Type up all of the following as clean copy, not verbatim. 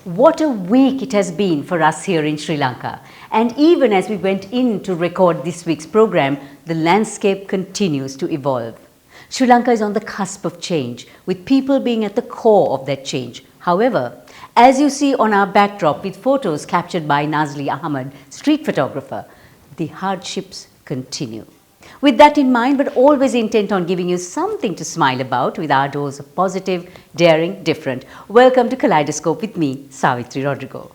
What a week it has been for us here in Sri Lanka. And even as we went in to record this week's program, the landscape continues to evolve. Sri Lanka is on the cusp of change, with people being at the core of that change. However, as you see on our backdrop with photos captured by Nazli Ahmed, street photographer, the hardships continue. With that in mind, but always intent on giving you something to smile about with our dose of positive, daring, different. Welcome to Kaleidoscope with me, Savithri Rodrigo.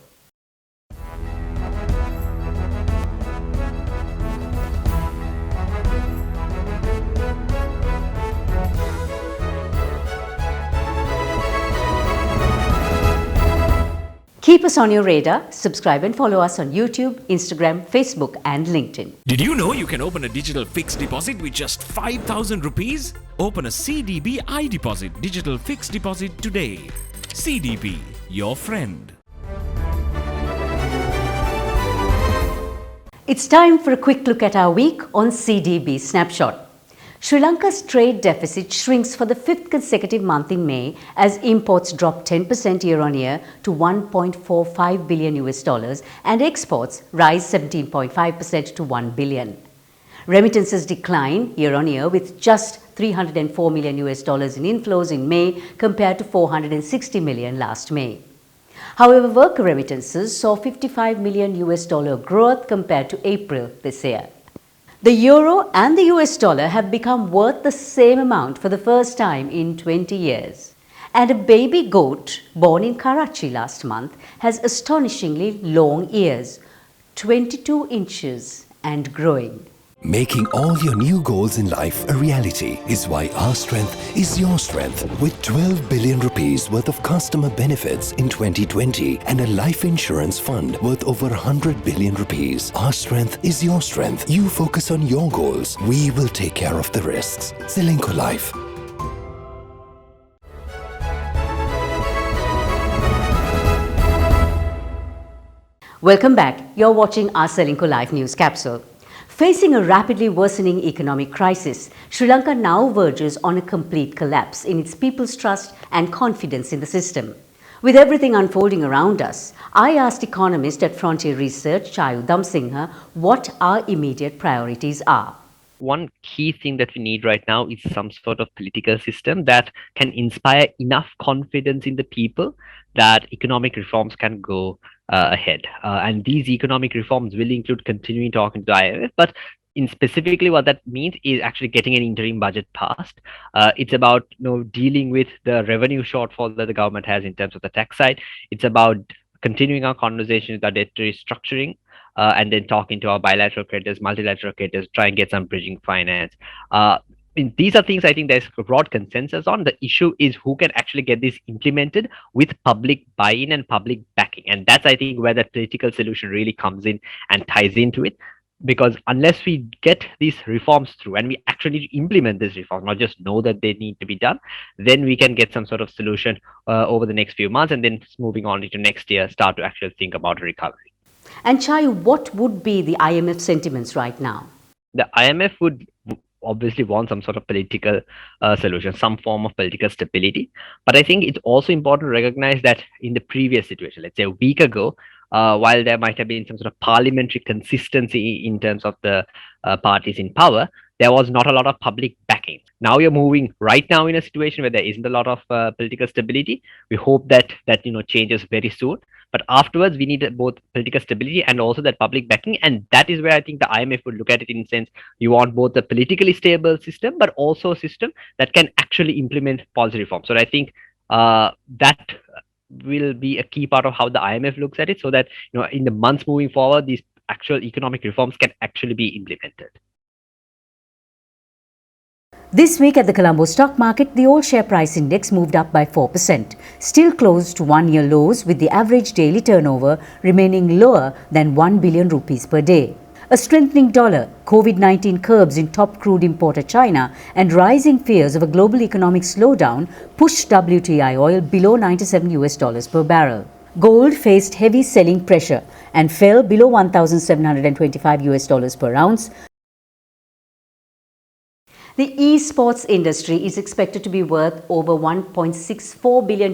Keep us on your radar, subscribe and follow us on YouTube, Instagram, Facebook and LinkedIn. Did you know you can open a digital fixed deposit with just 5,000 rupees? Open a CDB iDeposit digital fixed deposit today. CDB, your friend. It's time for a quick look at our week on CDB Snapshot. Sri Lanka's trade deficit shrinks for the fifth consecutive month in May as imports drop 10% year-on-year to $1.45 billion and exports rise 17.5% to $1 billion. Remittances decline year-on-year with just $304 million in inflows in May compared to $460 million last May. However, worker remittances saw $55 million growth compared to April this year. The euro and the US dollar have become worth the same amount for the first time in 20 years. And a baby goat born in Karachi last month has astonishingly long ears, 22 inches and growing. Making all your new goals in life a reality is why our strength is your strength. With 12 billion rupees worth of customer benefits in 2020 and a life insurance fund worth over 100 billion rupees, our strength is your strength. You focus on your goals. We will take care of the risks. Srilanka Life. Welcome back. You're watching our Srilanka Life News Capsule. Facing a rapidly worsening economic crisis, Sri Lanka now verges on a complete collapse in its people's trust and confidence in the system. With everything unfolding around us, I asked economist at Frontier Research, Chayu Damsingha, what our immediate priorities are. One key thing that we need right now is some sort of political system that can inspire enough confidence in the people that economic reforms can go ahead. And these economic reforms will include continuing talking to IMF, but in specifically what that means is actually getting an interim budget passed. It's about dealing with the revenue shortfall that the government has in terms of the tax side. It's about continuing our conversation with our debt restructuring. And then talking to our bilateral creditors, multilateral creditors, try and get some bridging finance. These are things I think there's a broad consensus on. The issue is who can actually get this implemented with public buy-in and public backing. And that's, I think, where the political solution really comes in and ties into it. Because unless we get these reforms through and we actually implement these reforms, not just know that they need to be done, then we can get some sort of solution over the next few months, and then moving on into next year, start to actually think about a recovery. And Chayu, what would be the IMF sentiments right now? The IMF would obviously want some sort of political solution, some form of political stability. But I think it's also important to recognize that in the previous situation, let's say a week ago, while there might have been some sort of parliamentary consistency in terms of the parties in power, there was not a lot of public backing. Now you're moving right now in a situation where there isn't a lot of political stability. We hope that changes very soon. But afterwards, we need both political stability and also that public backing. And that is where I think the IMF would look at it in the sense you want both a politically stable system, but also a system that can actually implement policy reforms. So I think that will be a key part of how the IMF looks at it, so that in the months moving forward, these actual economic reforms can actually be implemented. This week at the Colombo stock market, the all-share price index moved up by 4%, still close to one-year lows with the average daily turnover remaining lower than 1 billion rupees per day. A strengthening dollar, COVID-19 curbs in top crude importer China and rising fears of a global economic slowdown pushed WTI oil below $97 per barrel. Gold faced heavy selling pressure and fell below $1,725 per ounce. The esports industry is expected to be worth over $1.64 billion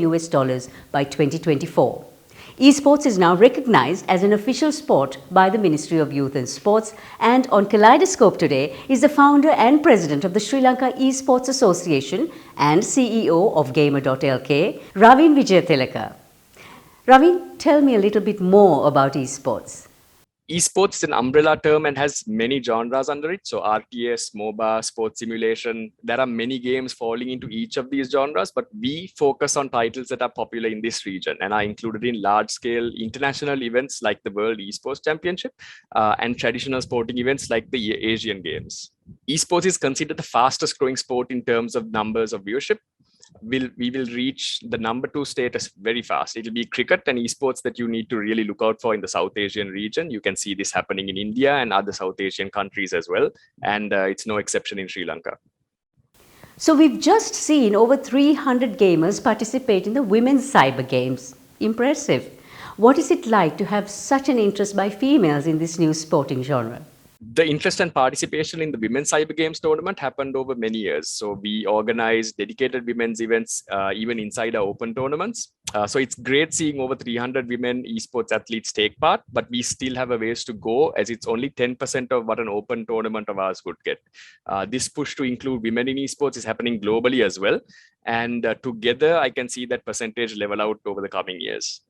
by 2024. Esports is now recognized as an official sport by the Ministry of Youth and Sports, and on Kaleidoscope today is the founder and president of the Sri Lanka Esports Association and CEO of gamer.lk, Ravin Vijayatilaka. Ravin, tell me a little bit more about esports. Esports is an umbrella term and has many genres under it. So RTS, MOBA, sports simulation, there are many games falling into each of these genres, but we focus on titles that are popular in this region and are included in large-scale international events like the World Esports Championship and traditional sporting events like the Asian Games. Esports is considered the fastest growing sport in terms of numbers of viewership. We will reach the number 2 status very fast. It'll be cricket and esports that you need to really look out for in the South Asian region. You can see this happening in India and other South Asian countries as well. And it's no exception in Sri Lanka. So we've just seen over 300 gamers participate in the women's cyber games. Impressive. What is it like to have such an interest by females in this new sporting genre? The interest and participation in the Women's Cyber Games tournament happened over many years. So we organized dedicated women's events, even inside our open tournaments. So it's great seeing over 300 women esports athletes take part, but we still have a ways to go as it's only 10% of what an open tournament of ours would get. This push to include women in esports is happening globally as well. And together, I can see that percentage level out over the coming years.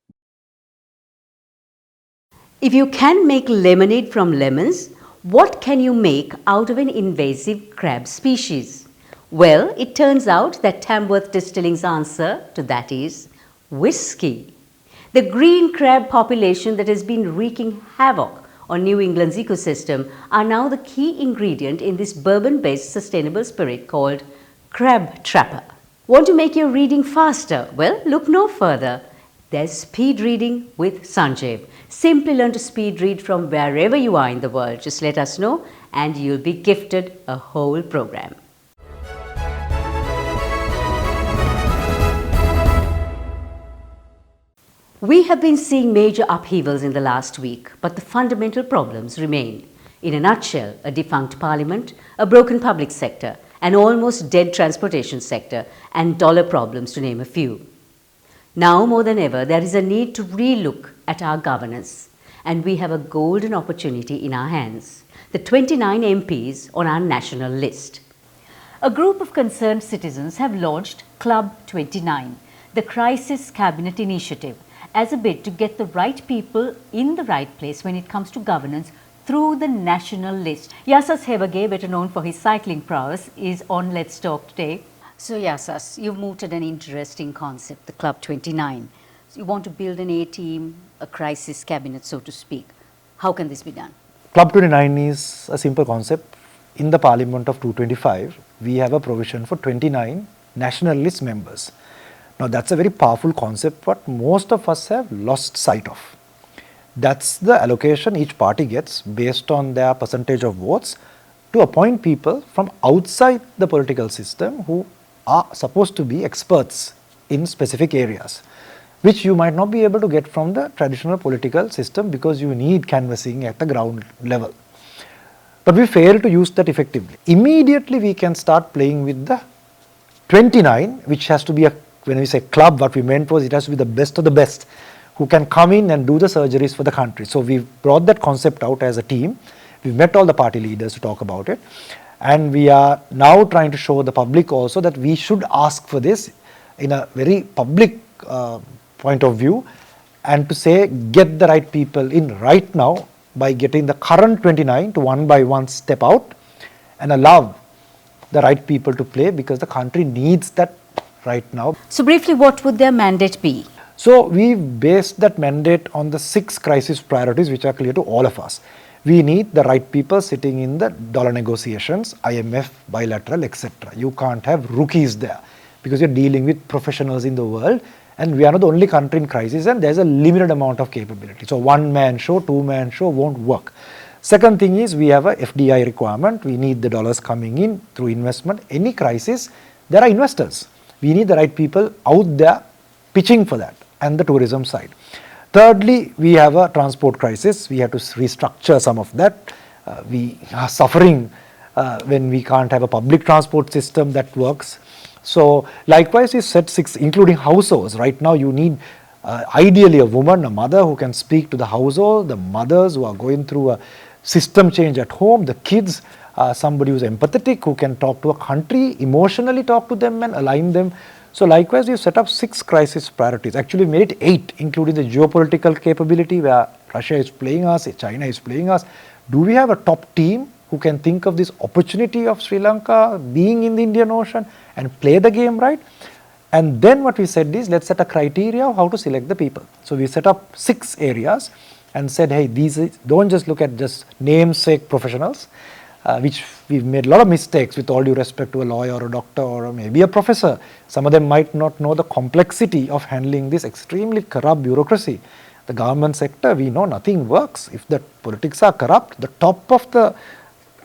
If you can make lemonade from lemons, what can you make out of an invasive crab species? Well, it turns out that Tamworth Distilling's answer to that is whiskey. The green crab population that has been wreaking havoc on New England's ecosystem are now the key ingredient in this bourbon-based sustainable spirit called Crab Trapper. Want to make your reading faster? Well, look no further. There's speed reading with Sanjeev. Simply learn to speed read from wherever you are in the world. Just let us know and you'll be gifted a whole program. We have been seeing major upheavals in the last week, but the fundamental problems remain. In a nutshell, a defunct parliament, a broken public sector, an almost dead transportation sector, and dollar problems to name a few. Now more than ever, there is a need to relook at our governance, and we have a golden opportunity in our hands, the 29 MPs on our national list. A group of concerned citizens have launched Club 29, the Crisis Cabinet Initiative, as a bid to get the right people in the right place when it comes to governance through the national list. Yasas Hevage, better known for his cycling prowess, is on Let's Talk today. So Yasas, you've mooted an interesting concept, the Club 29. So you want to build an A-team, a crisis cabinet, so to speak. How can this be done? Club 29 is a simple concept. In the Parliament of 225, we have a provision for 29 national list members. Now that's a very powerful concept, but most of us have lost sight of. That's the allocation each party gets based on their percentage of votes to appoint people from outside the political system who are supposed to be experts in specific areas, which you might not be able to get from the traditional political system because you need canvassing at the ground level. But we fail to use that effectively. Immediately we can start playing with the 29, which has to be a, when we say club, what we meant was it has to be the best of the best who can come in and do the surgeries for the country. So we've brought that concept out as a team. We've met all the party leaders to talk about it. And we are now trying to show the public also that we should ask for this in a very public point of view, and to say get the right people in right now by getting the current 29 to one by one step out and allow the right people to play, because the country needs that right now. So briefly, what would their mandate be? So we based that mandate on the 6 crisis priorities which are clear to all of us. We need the right people sitting in the dollar negotiations, IMF, bilateral, etc. You can't have rookies there because you're dealing with professionals in the world, and we are not the only country in crisis, and there's a limited amount of capability. So one-man show, two-man show won't work. Second thing is we have a FDI requirement. We need the dollars coming in through investment. Any crisis, there are investors. We need the right people out there pitching for that, and the tourism side. Thirdly, we have a transport crisis. We have to restructure some of that. We are suffering when we can't have a public transport system that works. So likewise, we set 6, including households. Right now, you need Ideally a woman, a mother who can speak to the household, the mothers who are going through a system change at home, the kids, somebody who's empathetic, who can talk to a country, emotionally talk to them and align them. So likewise, we've set up 6 crisis priorities. Actually, we made it 8, including the geopolitical capability where Russia is playing us, China is playing us. Do we have a top team who can think of this opportunity of Sri Lanka being in the Indian Ocean and play the game right? And then what we said is, let's set a criteria of how to select the people. So we set up 6 areas and said, hey, don't just look at just namesake professionals, which we've made a lot of mistakes with all due respect to a lawyer or a doctor or maybe a professor. Some of them might not know the complexity of handling this extremely corrupt bureaucracy. The government sector, we know nothing works. If the politics are corrupt, the top of the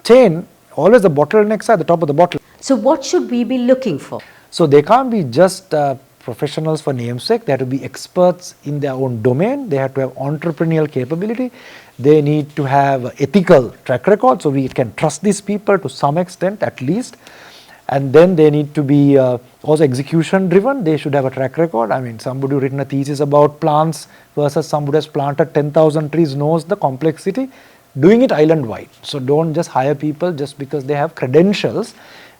chain, always the bottlenecks are the top of the bottle. So what should we be looking for? So they can't be just professionals for namesake. They have to be experts in their own domain. They have to have entrepreneurial capability. They need to have ethical track record, so we can trust these people to some extent at least. And then they need to be also execution driven. They should have a track record. I mean, somebody who written a thesis about plants versus somebody who has planted 10,000 trees knows the complexity. Doing it island wide. So don't just hire people just because they have credentials.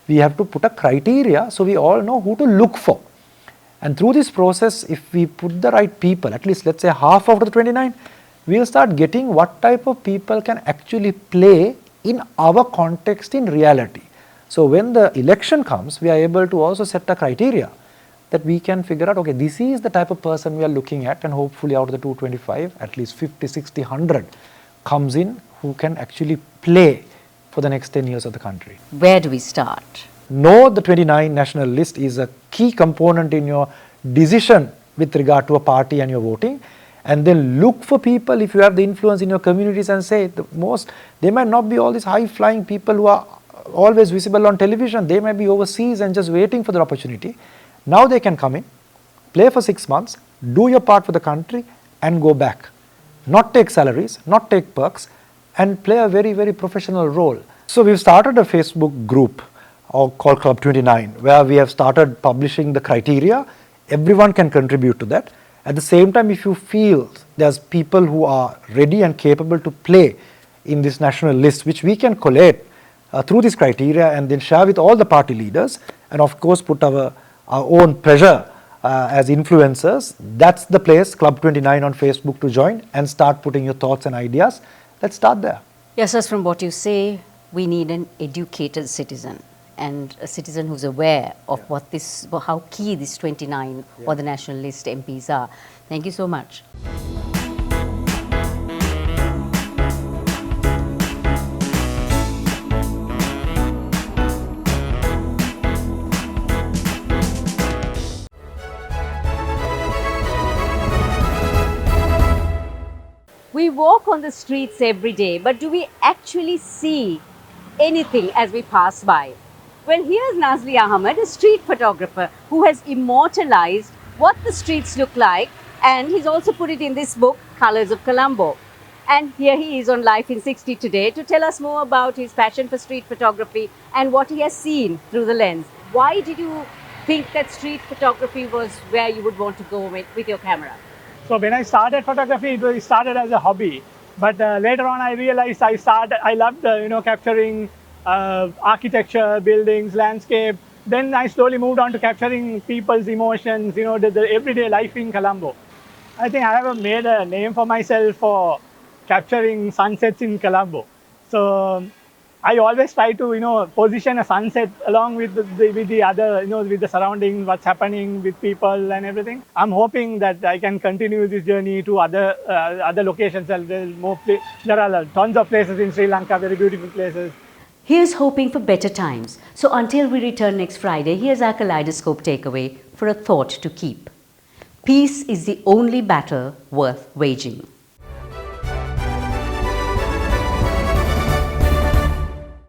We have to put a criteria so we all know who to look for. And through this process, if we put the right people, at least let's say half of the 29, we'll start getting what type of people can actually play in our context in reality. So when the election comes, we are able to also set a criteria that we can figure out, okay, this is the type of person we are looking at, and hopefully out of the 225, at least 50, 60, 100 comes in who can actually play for the next 10 years of the country. Where do we start? Know the 29 national list is a key component in your decision with regard to a party and your voting, and then look for people if you have the influence in your communities and say they might not be all these high flying people who are always visible on television. They might be overseas and just waiting for their opportunity. Now they can come in, play for 6 months, do your part for the country and go back. Not take salaries, not take perks, and play a very, very professional role. So we've started a Facebook group called Club 29, where we have started publishing the criteria. Everyone can contribute to that. At the same time, if you feel there's people who are ready and capable to play in this national list, which we can collate through this criteria and then share with all the party leaders, and of course put our own pressure as influencers, that's the place, Club 29 on Facebook, to join and start putting your thoughts and ideas. Let's start there. Yes, as from what you say, we need an educated citizen and a citizen who's aware of how key these 29 or the national list MPs are. Thank you so much. We walk on the streets every day, but do we actually see anything as we pass by? Well, here's Nazli Ahmed, a street photographer who has immortalized what the streets look like, and he's also put it in this book, Colors of Colombo. And here he is on Life in 60 today to tell us more about his passion for street photography and what he has seen through the lens. Why did you think that street photography was where you would want to go with your camera? So when I started photography, it started as a hobby. But later on, I realized I loved capturing architecture, buildings, landscape. Then I slowly moved on to capturing people's emotions, the everyday life in Colombo. I think I have made a name for myself for capturing sunsets in Colombo. So I always try to, position a sunset along with the other, with the surroundings, what's happening with people and everything. I'm hoping that I can continue this journey to other locations. There are tons of places in Sri Lanka, very beautiful places. Here's hoping for better times. So until we return next Friday, here's our Kaleidoscope takeaway for a thought to keep. Peace is the only battle worth waging.